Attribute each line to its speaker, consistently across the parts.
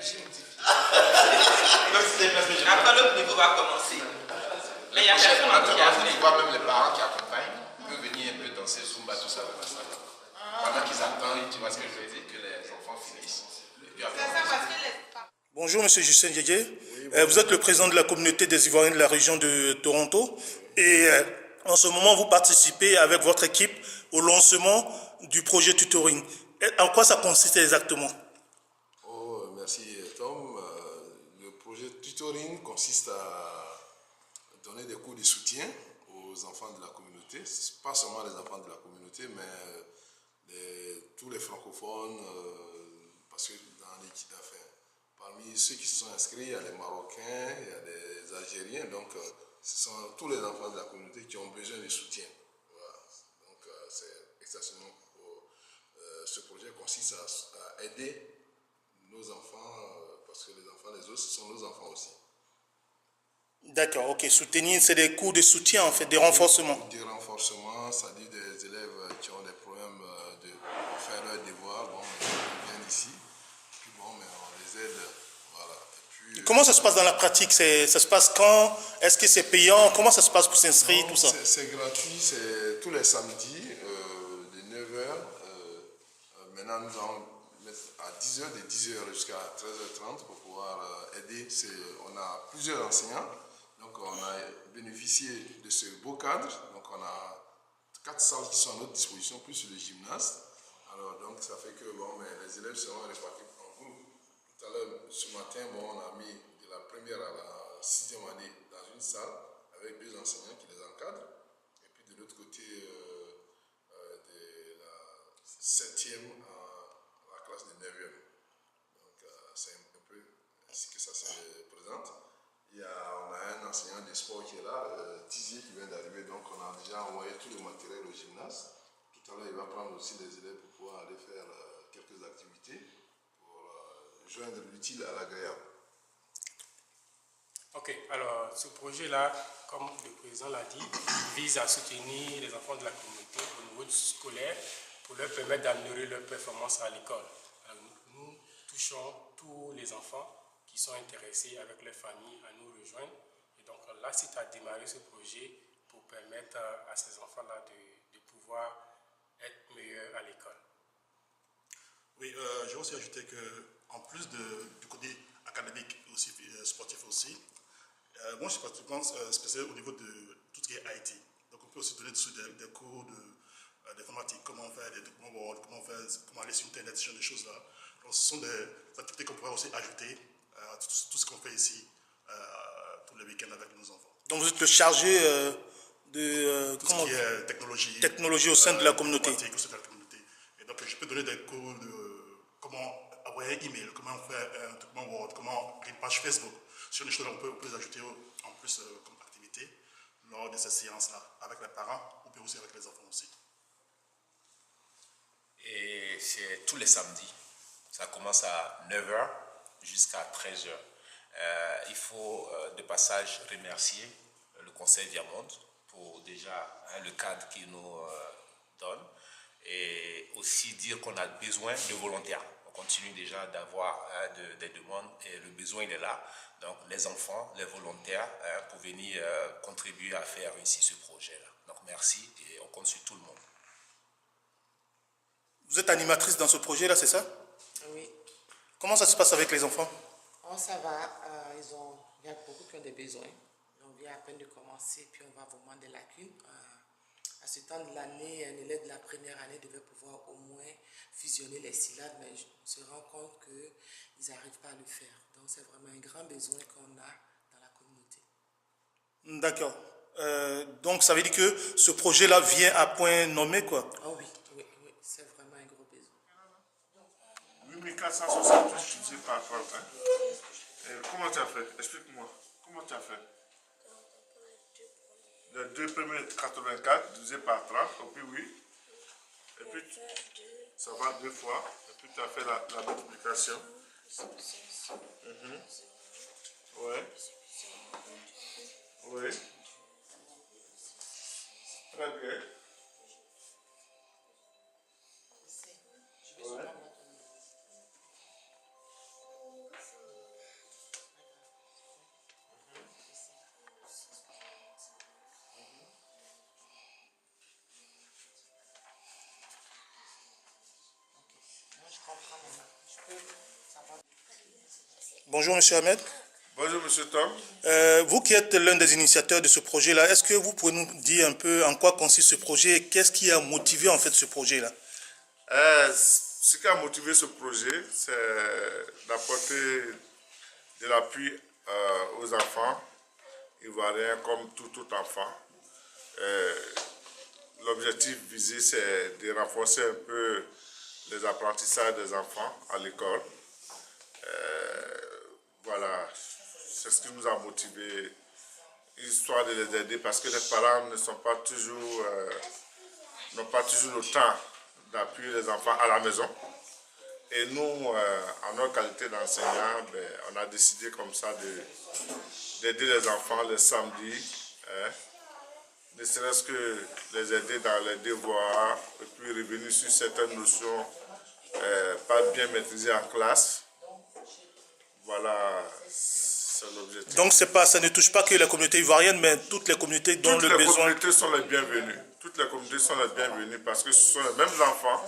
Speaker 1: J'ai modifié. Après, l'autre niveau va commencer. Mais il n'y a personne qui a fait.
Speaker 2: Tu vois même les parents qui accompagnent peuvent venir un peu danser Zumba, tout ça. Pendant qu'ils attendent, tu vois ce que je veux dire, que les enfants finissent.
Speaker 3: Bonjour Monsieur Justin Djedje. Vous êtes le président de la communauté des Ivoiriens de la région de Toronto et en ce moment vous participez avec votre équipe au lancement du projet tutoring. En quoi ça consiste exactement?
Speaker 4: Oh, merci Tom. Le projet tutoring consiste à donner des cours de soutien aux enfants de la communauté, pas seulement les enfants de la communauté, mais tous les francophones, parce que parmi ceux qui se sont inscrits, il y a les Marocains, il y a des Algériens, donc ce sont tous les enfants de la communauté qui ont besoin de soutien. Voilà. Donc c'est exactement ce projet consiste à aider nos enfants, parce que les enfants des autres, ce sont nos enfants aussi.
Speaker 3: D'accord, ok. Soutenir, c'est des cours de soutien en fait, des renforcements.
Speaker 4: Des renforcements, c'est-à-dire des élèves qui ont des problèmes de faire leurs devoirs, bon, ils viennent ici, puis bon, mais on les aide, voilà. Et puis,
Speaker 3: comment ça se passe dans la pratique? Ça se passe quand? Est-ce que c'est payant? Comment ça se passe pour s'inscrire, tout ça?
Speaker 4: C'est gratuit, c'est tous les samedis de 9h. Maintenant, nous allons mettre à 10h, de 10h jusqu'à 13h30 pour pouvoir aider. On a plusieurs enseignants, donc on a bénéficié de ce beau cadre. Donc on a 4 salles qui sont à notre disposition, plus le gymnase. Alors donc ça fait que bon, mais les élèves seront répartis en groupe. Tout à l'heure, ce matin, bon, on a mis de la première à la 6e année dans une salle avec 2 enseignants qui les encadrent. Et puis de l'autre côté, de la 7e à la classe de 9e. Donc c'est un peu ainsi que ça se présente. On a un enseignant de sport qui est là, Tizier, qui vient d'arriver. Donc on a déjà envoyé tout le matériel au gymnase. Tout à l'heure, il va prendre aussi les élèves pour pouvoir aller faire quelques activités pour joindre l'utile à l'agréable.
Speaker 5: Ok, alors ce projet-là, comme le président l'a dit, vise à soutenir les enfants de la communauté au niveau scolaire pour leur permettre d'améliorer leur performance à l'école. Nous touchons tous les enfants qui sont intéressés avec leurs familles à nous rejoindre. Et donc là, c'est à démarrer ce projet pour permettre à ces enfants-là de pouvoir être meilleurs à l'école.
Speaker 3: Oui, je vais aussi ajouter qu'en plus du côté académique et aussi sportif aussi, moi je suis particulièrement spécialisé au niveau de tout ce qui est IT. Donc on peut aussi donner des cours d'informatique, comment faire des documents Word, comment aller sur Internet, ce genre de choses-là. Donc ce sont des activités qu'on pourrait aussi ajouter à tout ce qu'on fait ici tous les week-ends avec nos enfants. Donc vous êtes le chargé de tout ce qui est technologie au sein de la communauté. Et donc je peux donner des cours de comment envoyer un email, comment faire un document Word, comment créer une page Facebook. Sur des choses qu'on peut les ajouter en plus comme activité lors de ces séances-là, avec les parents ou bien aussi avec les enfants aussi.
Speaker 2: Et c'est tous les samedis. Ça commence à 9h jusqu'à 13h. Il faut de passage remercier le conseil Diamond pour déjà le cadre qu'il nous donne et aussi dire qu'on a besoin de volontaires. On continue déjà d'avoir des demandes et le besoin il est là. Donc les enfants, les volontaires pour venir contribuer à faire ici ce projet-là. Donc merci et on compte sur tout le monde.
Speaker 3: Vous êtes animatrice dans ce projet-là, c'est ça?
Speaker 6: Oui.
Speaker 3: Comment ça se passe avec les enfants?
Speaker 6: Oh, ça va, il y a beaucoup qui ont des besoins. On vient à peine de commencer, puis on va vraiment des lacunes. À ce temps de l'année, un élève de la première année devait pouvoir au moins fusionner les syllabes, mais on se rend compte qu'ils n'arrivent pas à le faire. Donc c'est vraiment un grand besoin qu'on a dans la communauté.
Speaker 3: D'accord. Donc ça veut dire que ce projet-là vient à point nommé, quoi?
Speaker 6: Oh oui, c'est vraiment un gros besoin.
Speaker 7: 8468, je disais par contre. Comment tu as fait? Explique-moi. Comment tu as fait? Les deux premiers 84 divisé par 30, et puis oui. Et puis ça va 2 fois. Et puis tu as fait la multiplication. Oui. Oui. Très bien. Ouais.
Speaker 3: Bonjour Monsieur Ahmed.
Speaker 7: Bonjour Monsieur Tom.
Speaker 3: Vous qui êtes l'un des initiateurs de ce projet-là, est-ce que vous pouvez nous dire un peu en quoi consiste ce projet et qu'est-ce qui a motivé en fait ce projet-là?
Speaker 7: Ce qui a motivé ce projet, c'est d'apporter de l'appui aux enfants ivoiriens comme tout enfant. L'objectif visé, c'est de renforcer un peu les apprentissages des enfants à l'école. Voilà, c'est ce qui nous a motivé, histoire de les aider parce que les parents ne sont pas toujours, n'ont pas toujours le temps d'appuyer les enfants à la maison. Et nous, en notre qualité d'enseignants, on a décidé comme ça d'aider les enfants le samedi, ne serait-ce que les aider dans les devoirs et puis revenir sur certaines notions pas bien maîtrisées en classe. Voilà, c'est l'objectif.
Speaker 3: Donc ça ne touche pas que la communauté ivoirienne, mais toutes les communautés dont le besoin...
Speaker 7: Toutes les communautés sont les bienvenues. Toutes les communautés sont les bienvenues parce que ce sont les mêmes enfants.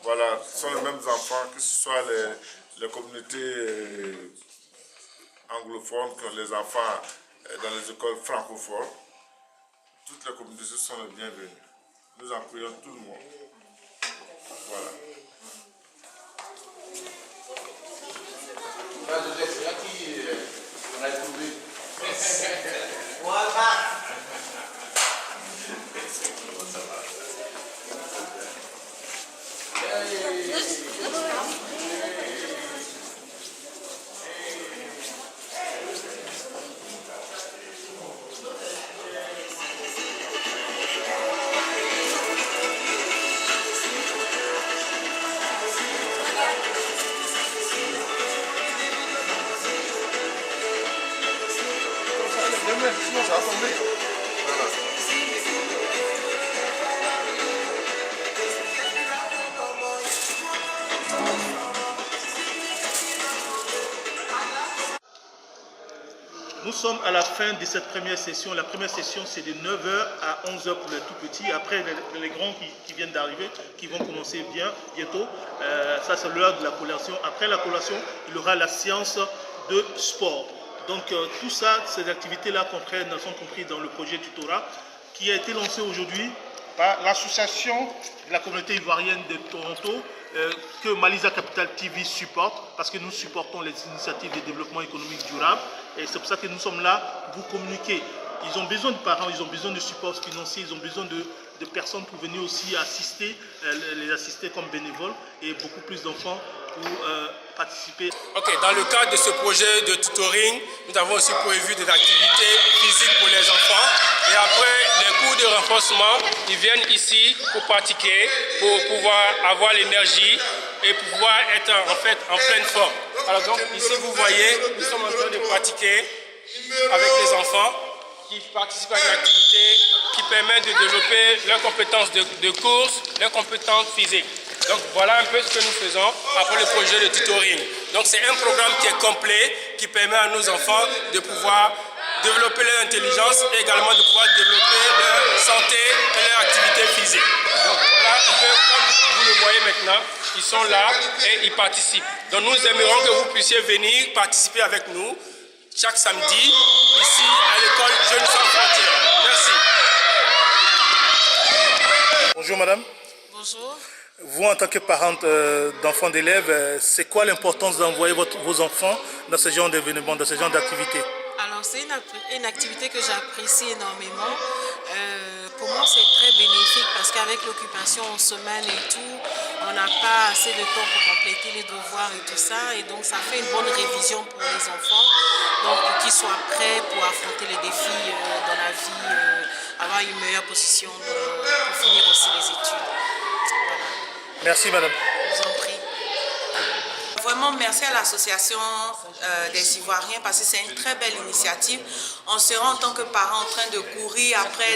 Speaker 7: Voilà, ce sont les mêmes enfants, que ce soit les communautés anglophones que les enfants dans les écoles francophones. Toutes les communautés sont les bienvenues. Nous accueillons tout le monde. Voilà.
Speaker 4: Sinon, ça va tomber. Voilà.
Speaker 3: Nous sommes à la fin de cette première session. La première session, c'est de 9h à 11h pour les tout petits. Après, les grands qui viennent d'arriver, qui vont commencer bientôt. Ça, c'est l'heure de la collation. Après la collation, il y aura la séance de sport. Donc, tout ça, ces activités-là sont comprises dans le projet Tutora qui a été lancé aujourd'hui par l'association de la communauté ivoirienne de Toronto que Malisa Capital TV supporte parce que nous supportons les initiatives de développement économique durable et c'est pour ça que nous sommes là pour vous communiquer. Ils ont besoin de parents, ils ont besoin de support financier, ils ont besoin de personnes pour venir aussi assister, les assister comme bénévoles et beaucoup plus d'enfants pour participer.
Speaker 5: Ok, dans le cadre de ce projet de tutoring, nous avons aussi prévu des activités physiques pour les enfants. Et après les cours de renforcement, ils viennent ici pour pratiquer, pour pouvoir avoir l'énergie et pouvoir être en fait en pleine forme. Alors donc ici vous voyez, nous sommes en train de pratiquer avec les enfants qui participent à une activité qui permet de développer leurs compétences de course, leurs compétences physiques. Donc voilà un peu ce que nous faisons après le projet de tutoring. Donc c'est un programme qui est complet, qui permet à nos enfants de pouvoir développer leur intelligence et également de pouvoir développer leur santé et leur activité physique. Donc voilà un peu comme vous le voyez maintenant, ils sont là et ils participent. Donc nous aimerions que vous puissiez venir participer avec nous chaque samedi ici à l'école Jeunes sans frontières. Merci.
Speaker 3: Bonjour madame.
Speaker 8: Bonjour.
Speaker 3: Vous, en tant que parente d'enfants d'élèves, c'est quoi l'importance d'envoyer vos enfants dans ce genre d'événements, dans ce genre d'activités?
Speaker 8: Alors, c'est une activité que j'apprécie énormément. Pour moi, c'est très bénéfique parce qu'avec l'occupation en semaine et tout, on n'a pas assez de temps pour compléter les devoirs et tout ça. Et donc, ça fait une bonne révision pour les enfants. Donc, pour qu'ils soient prêts pour affronter les défis dans la vie, avoir une meilleure position pour finir aussi les études. Voilà.
Speaker 3: Merci madame.
Speaker 8: Je vous en prie. Vraiment, merci à l'association des Ivoiriens parce que c'est une très belle initiative. On sera en tant que parents en train de courir après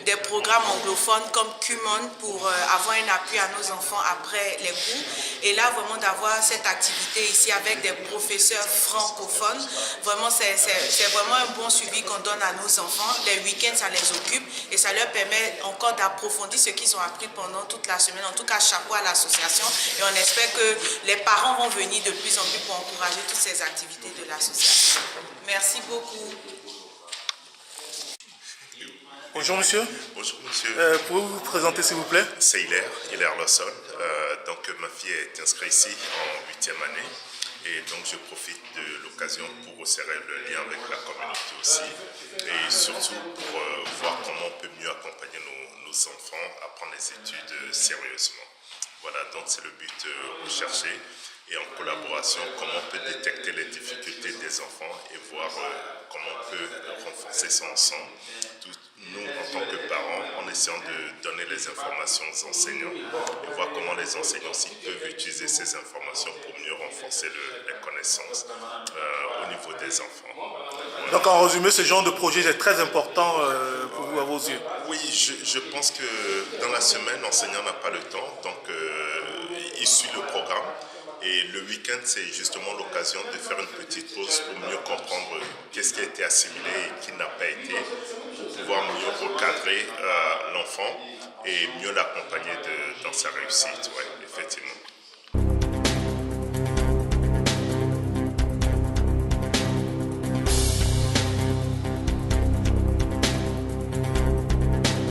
Speaker 8: des programmes anglophones comme QMON pour avoir un appui à nos enfants après les cours. Et là, vraiment d'avoir cette activité ici avec des professeurs francophones, vraiment c'est vraiment un bon suivi qu'on donne à nos enfants. Les week-ends, ça les occupe et ça leur permet encore d'approfondir ce qu'ils ont appris pendant toute la semaine. En tout cas, chapeau à l'association et on espère que les parents vont venir de plus en plus pour encourager toutes ces activités de l'association. Merci beaucoup.
Speaker 9: Bonjour monsieur.
Speaker 10: Bonjour monsieur.
Speaker 9: Pouvez-vous vous présenter s'il vous plaît?
Speaker 10: C'est Hilaire Lawson. Donc ma fille est inscrite ici en 8e année. Et donc je profite de l'occasion pour resserrer le lien avec la communauté aussi. Et surtout pour voir comment on peut mieux accompagner nos enfants à prendre les études sérieusement. Voilà, donc c'est le but recherché. Et en collaboration, comment on peut détecter les difficultés des enfants et voir comment on peut renforcer ça ensemble. Nous, en tant que parents, en essayant de donner les informations aux enseignants et voir comment les enseignants aussi peuvent utiliser ces informations pour mieux renforcer les connaissances au niveau des enfants. Voilà.
Speaker 9: Donc en résumé, ce genre de projet est très important pour vous à vos yeux.
Speaker 10: Oui, je pense que dans la semaine, l'enseignant n'a pas le temps, donc il suit le programme. Et le week-end, c'est justement l'occasion de faire une petite pause pour mieux comprendre qu'est-ce qui a été assimilé et qui n'a pas été, pour pouvoir mieux recadrer l'enfant et mieux l'accompagner dans sa réussite, ouais, effectivement.